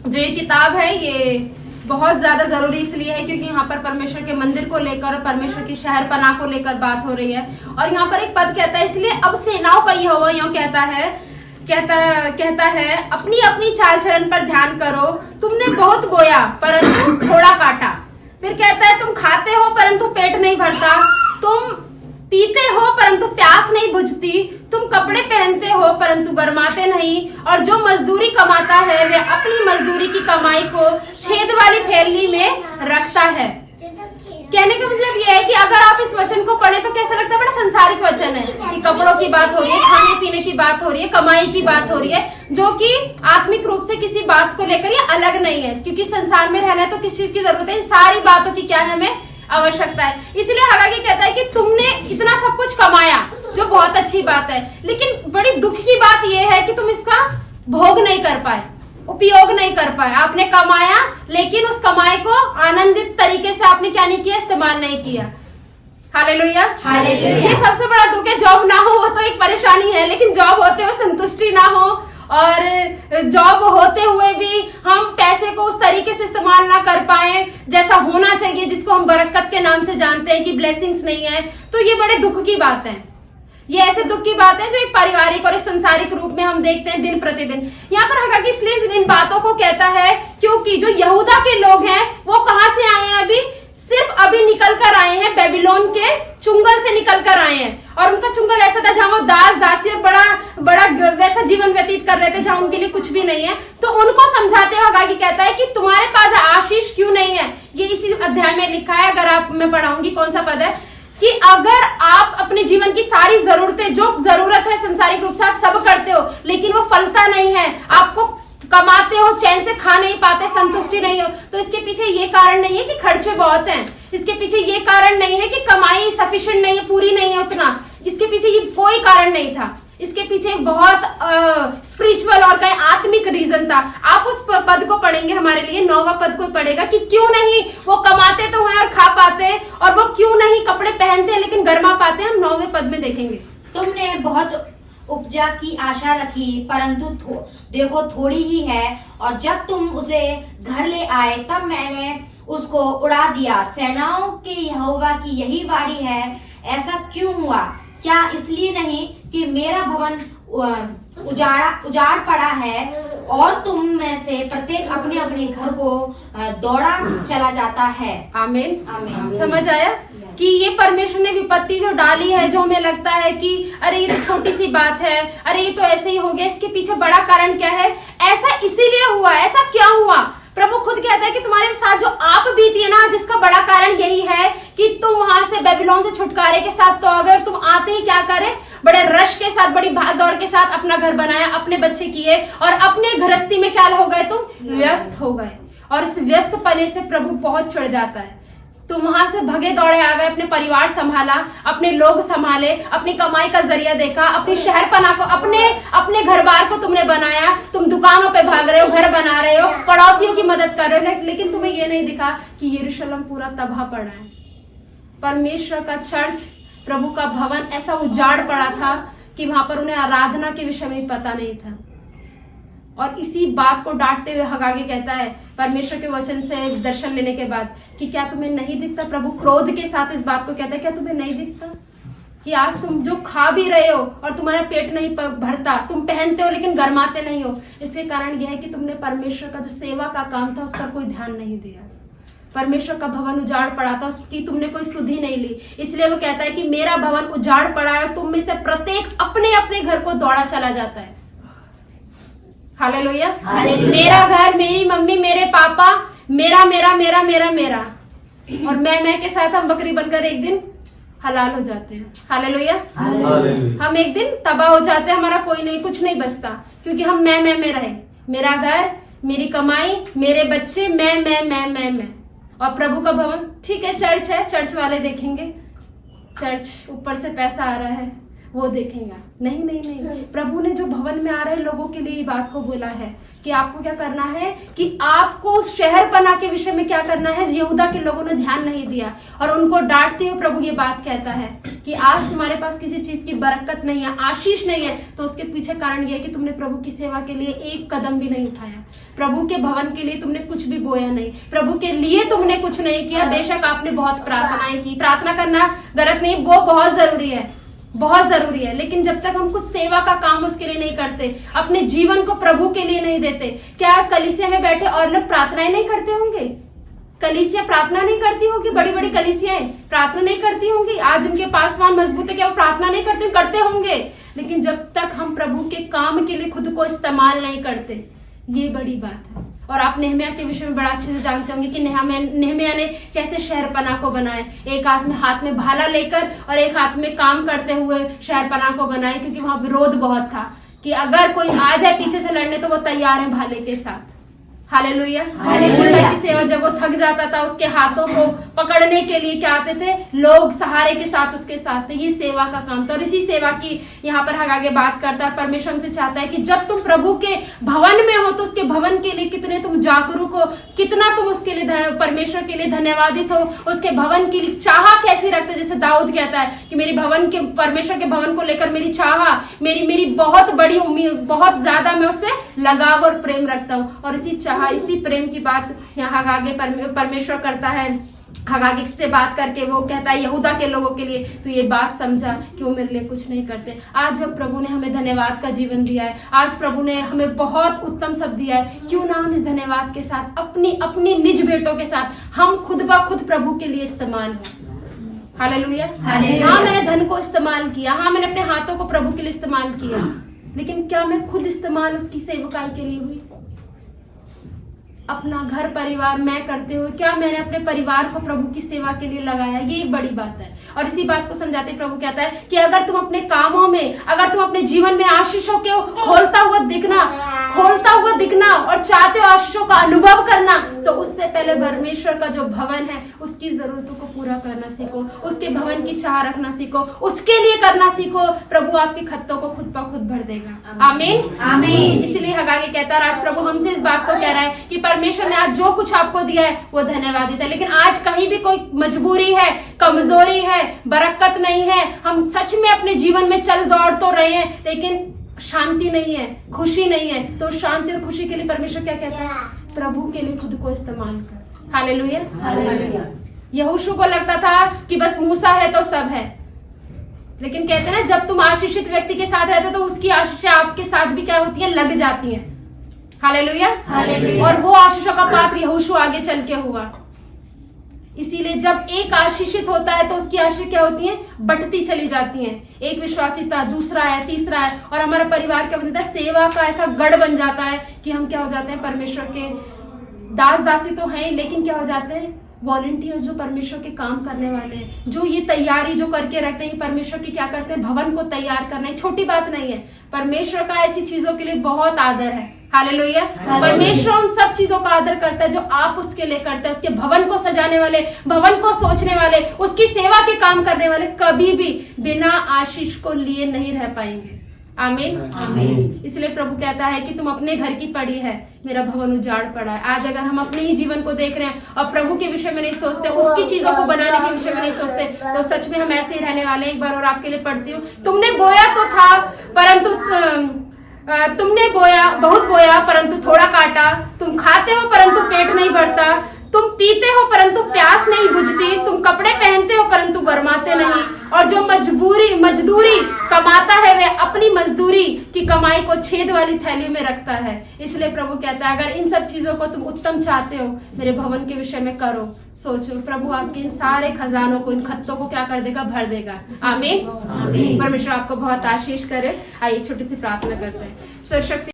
जो ये किताब है ये बहुत ज्यादा जरूरी इसलिए है क्योंकि यहाँ पर परमेश्वर के मंदिर को लेकर, परमेश्वर की शहर पनाह को लेकर बात हो रही है। और यहाँ पर एक पद कहता है, इसलिए अब सेनाओं का यहोवा यूं कहता है अपनी अपनी चाल चलन पर ध्यान करो। तुमने बहुत बोया परंतु थोड़ा काटा। फिर कहता है तुम खाते हो परंतु पेट नहीं भरता, तुम पीते हो परंतु प्यास नहीं बुझती, तुम कपड़े पहनते हो परंतु गरमाते नहीं, और जो मजदूरी कमाता है वे अपनी मजदूरी की कमाई को छेद वाली थैली में रखता है। कहने का मतलब ये है कि अगर आप इस वचन को पढ़े तो कैसा लगता है, बड़ा संसारिक वचन है कि कपड़ों की बात हो रही है, खाने पीने की बात हो रही है, कमाई की बात हो रही है, जो कि आत्मिक रूप से किसी बात को लेकर ये अलग नहीं है। क्योंकि संसार में रहना है तो किस चीज की जरूरत है, इन सारी बातों की क्या है, हमें आवश्यकता है। इसलिए हगागी कहता है कि तुमने इतना सब कुछ कमाया, जो बहुत अच्छी बात है, लेकिन बड़ी दुख की बात यह है कि तुम इसका भोग नहीं कर पाए, उपयोग नहीं कर पाए। आपने कमाया लेकिन उस कमाई को आनंदित तरीके से आपने क्या नहीं किया, इस्तेमाल नहीं किया। Hallelujah, hallelujah. ये सबसे बड़ा दुख है। जॉब ना हो वो तो एक परेशानी है, लेकिन जॉब होते हुए संतुष्टि ना हो, और जॉब होते हुए भी हम पैसे को उस तरीके से इस्तेमाल ना कर पाए जैसा होना चाहिए, जिसको हम बरकत के नाम से जानते हैं कि ब्लेसिंग्स नहीं है, तो ये बड़े दुख की बात है। ये ऐसे दुख की बात है जो एक पारिवारिक और एक संसारिक रूप में हम देखते हैं दिन प्रतिदिन। यहाँ पर हगागी इसलिए इन बातों को कहता है क्योंकि जो यहूदा के लोग हैं वो कहां से आए हैं, अभी निकल कर आए हैं, बेबीलोन के चुंगल से निकल कर आए हैं। और उनका चुंगल ऐसा था जहां वो दास दासी और बड़ा वैसा जीवन व्यतीत कर रहे थे जहां उनके लिए कुछ भी नहीं है। तो उनको समझाते हुए हगागी कहता है कि तुम्हारे पास आशीष क्यों नहीं है। ये इसी अध्याय में लिखा है, अगर आप मैं पढ़ाऊंगी कौन सा पद है, कि अगर आप अपने जीवन की सारी जरूरतें, जो जरूरत है संसारिक रूप से आप सब करते हो, लेकिन वो फलता नहीं है, आपको कमाते हो, चैन से खा नहीं पाते, संतुष्टि नहीं हो, तो इसके पीछे ये कारण नहीं है कि खर्चे बहुत हैं, इसके पीछे ये कारण नहीं है कि कमाई सफिशिएंट नहीं है, पूरी नहीं है उतना, इसके पीछे ये कोई कारण नहीं था। इसके पीछे एक बहुत स्पिरिचुअल और कहीं आत्मिक रीजन था। आप उस पद को पढ़ेंगे, हमारे लिए 9वां पद को पढ़ेगा कि क्यों नहीं वो कमाते तो हैं और खा पाते, और वो क्यों नहीं कपड़े पहनते हैं लेकिन गर्मा पाते हैं, हम 9वें पद में देखेंगे। तुमने बहुत उपजा की आशा रखी परंतु देखो थोड़ी ही है, और जब तुम उसे घर ले आए तब मैंने उसको उड़ा दिया। सेनाओं के यहोवा की यही वाणी है, ऐसा क्यों हुआ? क्या इसलिए नहीं कि मेरा भवन उजाड़ पड़ा है और तुम में से प्रत्येक अपने अपने घर को दौड़ा चला जाता है। आमीन, आमीन। समझ आया कि ये परमेश्वर ने विपत्ति जो डाली है, जो हमें लगता है कि अरे ये तो छोटी सी बात है, अरे ये तो ऐसे ही हो गया, इसके पीछे बड़ा कारण क्या है, ऐसा इसीलिए हुआ, ऐसा क्या हुआ। प्रभु खुद कहता है कि तुम्हारे साथ जो आप बीती है ना, जिसका बड़ा कारण यही है कि तुम वहां से बेबीलोन से छुटकारे के साथ, तो अगर तुम आते ही क्या करे, बड़े रश के साथ, बड़ी भाग दौड़ के साथ अपना घर बनाया, अपने बच्चे किए, और अपने गृहस्थी में क्या हो गए, तुम व्यस्त हो गए। और इस व्यस्त पने से प्रभु बहुत चढ़ जाता है। तुम वहां से भगे दौड़े आ गए, अपने परिवार संभाला, अपने लोग संभाले, अपनी कमाई का जरिया देखा, अपनी शहर पना को, अपने घर बार को तुमने बनाया, तुम दुकानों पे भाग रहे हो, घर बना रहे हो, पड़ोसियों की मदद कर रहे हो, लेकिन तुम्हें ये नहीं दिखा कि यरूशलेम पूरा तबाह पड़ा है। परमेश्वर का चर्च, प्रभु का भवन ऐसा उजाड़ पड़ा था कि वहां पर उन्हें आराधना के विषय में पता नहीं था। और इसी बात को डांटते हुए हगागी कहता है परमेश्वर के वचन से दर्शन लेने के बाद कि क्या तुम्हें नहीं दिखता, प्रभु क्रोध के साथ इस बात को कहता है, क्या तुम्हें नहीं दिखता कि आज तुम जो खा भी रहे हो और तुम्हारा पेट नहीं भरता, तुम पहनते हो लेकिन गरमाते नहीं हो, इसके कारण यह है कि तुमने परमेश्वर का जो सेवा का काम था उस पर कोई ध्यान नहीं दिया। परमेश्वर का भवन उजाड़ पड़ा था, उसकी तुमने कोई सुधि नहीं ली। इसलिए वो कहता है कि मेरा भवन उजाड़ पड़ा है और तुम में से प्रत्येक अपने अपने घर को दौड़ा चला जाता है। हालेलुया। मेरा घर, मेरी मम्मी, मेरे पापा, मेरा मेरा मेरा मेरा मेरा, और मैं के साथ हम बकरी बनकर एक दिन हलाल हो जाते हैं। हालेलुया। हम एक दिन तबाह हो जाते हैं, हमारा कोई नहीं, कुछ नहीं बचता, क्योंकि हम मैं में रहे। मेरा घर, मेरी कमाई, मेरे बच्चे, मैं। और प्रभु का भवन, ठीक है, चर्च है, चर्च वाले देखेंगे चर्च ऊपर से पैसा आ रहा है, वो देखेगा। नहीं नहीं नहीं, प्रभु ने जो भवन में आ रहे लोगों के लिए बात को बोला है कि आपको क्या करना है, कि आपको उस शहरपना के विषय में क्या करना है। यहूदा के लोगों ने ध्यान नहीं दिया और उनको डांटते हुए प्रभु ये बात कहता है कि आज तुम्हारे पास किसी चीज की बरकत नहीं है, आशीष नहीं है, तो उसके पीछे कारण ये है कि तुमने प्रभु की सेवा के लिए एक कदम भी नहीं उठाया। प्रभु के भवन के लिए तुमने कुछ भी बोया नहीं, प्रभु के लिए तुमने कुछ नहीं किया। बेशक आपने बहुत प्रार्थनाएं की, प्रार्थना करना गलत नहीं, वो बहुत जरूरी है, बहुत जरूरी है, लेकिन जब तक हम कुछ सेवा का काम उसके लिए नहीं करते, अपने जीवन को प्रभु के लिए नहीं देते। क्या कलीसिया में बैठे और लोग प्रार्थनाएं नहीं करते होंगे? कलीसिया प्रार्थना नहीं करती होगी, बड़ी बड़ी कलीसियाएं प्रार्थना नहीं करती होंगी। आज उनके पासवान मजबूत है, क्या वो प्रार्थना नहीं करते होंगे? लेकिन जब तक हम प्रभु के काम के लिए खुद को इस्तेमाल नहीं करते, ये बड़ी बात है। और आप नेहमिया के विषय में बड़ा अच्छे से जानते होंगे कि नेहमिया ने कैसे शहरपना को बनाए। एक हाथ में भाला लेकर और एक हाथ में काम करते हुए शहरपना को बनाए, क्योंकि वहां विरोध बहुत था कि अगर कोई आ जाए पीछे से लड़ने तो वो तैयार है भाले के साथ। हालेलुया। मूसा की सेवा जब वो थक जाता था, उसके हाथों को पकड़ने के लिए क्या आते थे लोग, सहारे के साथ उसके साथ थे। ये सेवा का काम था और इसी सेवा की यहाँ पर आगे बात करता है। परमेश्वर हमसे चाहता है कि जब तुम प्रभु के भवन में हो तो उसके भवन के लिए कितने तुम जागरूक हो, कितना तुम उसके लिए परमेश्वर के लिए धन्यवादित हो, उसके भवन की चाह कैसी रखते हो। जैसे दाऊद कहता है कि मेरी भवन के, परमेश्वर के भवन को लेकर मेरी चाह, मेरी बहुत बड़ी उम्मीद, बहुत ज्यादा मैं उससे लगाव और प्रेम रखता हूँ। और इसी प्रेम की बात यहाँ आगे परमेश्वर करता है। हगागी से बात करके वो कहता है यहूदा के लोगों के लिए, तो ये बात समझा कि वो मेरे लिए कुछ नहीं करते। आज जब प्रभु ने हमें धन्यवाद का जीवन दिया है, आज प्रभु ने हमें बहुत उत्तम सब दिया है, क्यों ना हम इस धन्यवाद के साथ अपनी निज भेंटों के साथ हम खुद ब खुद प्रभु के लिए इस्तेमाल हो। हालेलुया। हाँ, मैंने धन को इस्तेमाल किया, हाँ मैंने अपने हाथों को प्रभु के लिए इस्तेमाल किया, लेकिन क्या मैं खुद इस्तेमाल उसकी सेवकाई के लिए हुई? अपना घर परिवार मैं करते हुए क्या मैंने अपने परिवार को प्रभु की सेवा के लिए लगाया? ये एक बड़ी बात है। और इसी बात को समझाते प्रभु कहता है कि अगर तुम अपने कामों में, अगर तुम अपने जीवन में आशीषों के खोलता हुआ दिखना और चाहते हो आशीषों का अनुभव करना, तो उससे पहले परमेश्वर का जो भवन है उसकी जरूरतों को पूरा करना सीखो, उसके भवन की चाह रखना सीखो, उसके लिए करना सीखो। प्रभु आपके खत्तों को खुद ब खुद भर देगा। आमीन आमीन। इसलिए हगागी कहता है, आज प्रभु हमसे इस बात को कह रहा है कि परमेश्वर ने आज जो कुछ आपको दिया है वो धन्यवादित है, लेकिन आज कहीं भी कोई मजबूरी है, कमजोरी है, बरकत नहीं है, हम सच में अपने जीवन में चल दौड़ तो रहे हैं लेकिन शांति नहीं है, खुशी नहीं है, तो शांति और खुशी के लिए परमेश्वर क्या कहता है? प्रभु के लिए खुद को इस्तेमाल कर। Hallelujah hallelujah. यहोशू को लगता था कि बस मूसा है तो सब है, लेकिन कहते हैं जब तुम आशीषित व्यक्ति के साथ रहते हो तो उसकी आशीष आपके साथ भी क्या होती है? लग जाती है। Hallelujah hallelujah. और वो आशीषों का पात्र यहोशू आगे चल के हुआ। इसीलिए जब एक आशीषित होता है तो उसकी आशीष क्या होती है? बढ़ती चली जाती है। एक विश्वासी था, दूसरा है, तीसरा है, और हमारा परिवार क्या बन जाता है? सेवा का ऐसा गढ़ बन जाता है कि हम क्या हो जाते हैं? परमेश्वर के दास दासी तो हैं, लेकिन क्या हो जाते हैं? वॉलंटियर्स, जो परमेश्वर के काम करने वाले हैं, जो ये तैयारी जो करके रखते हैं। परमेश्वर की क्या करते हैं? भवन को तैयार करना है। छोटी बात नहीं है, परमेश्वर का ऐसी चीजों के लिए बहुत आदर है। हालेलुया। परमेश्वर उन सब चीजों का आदर करता है जो आप उसके लिए करते हैं। उसके भवन को सजाने वाले, भवन को सोचने वाले, उसकी सेवा के काम करने वाले कभी भी बिना आशीष को लिए नहीं रह पाएंगे। आमीन आमीन। इसलिए प्रभु कहता है कि तुम अपने घर की पड़ी है, मेरा भवन उजाड़ पड़ा है। आज अगर हम अपने ही जीवन को देख रहे हैं और प्रभु के विषय में नहीं सोचते, उसकी चीजों को बनाने के विषय में नहीं सोचते, तो सच में हम ऐसे ही रहने वाले। एक बार और आपके लिए पढ़ती हूँ। तुमने बोया तो था, परंतु तुमने बहुत बोया परंतु थोड़ा काटा। तुम खाते हो परंतु पेट नहीं भरता, तुम पीते हो परंतु प्यास नहीं बुझती, तुम कपड़े पहनते हो परंतु गरमाते नहीं, और जो मजदूरी कमाता है वह अपनी मजदूरी की कमाई को छेद वाली थैली में रखता है। इसलिए प्रभु कहता है, अगर इन सब चीजों को तुम उत्तम चाहते हो, मेरे भवन के विषय में करो, सोचो, प्रभु आपके इन सारे खजानों को, इन खत्तों को क्या कर देगा? भर देगा। आमीन। परमेश्वर आपको बहुत आशीष करे। आइए छोटी सी प्रार्थना करते हैं। सर्वशक्ति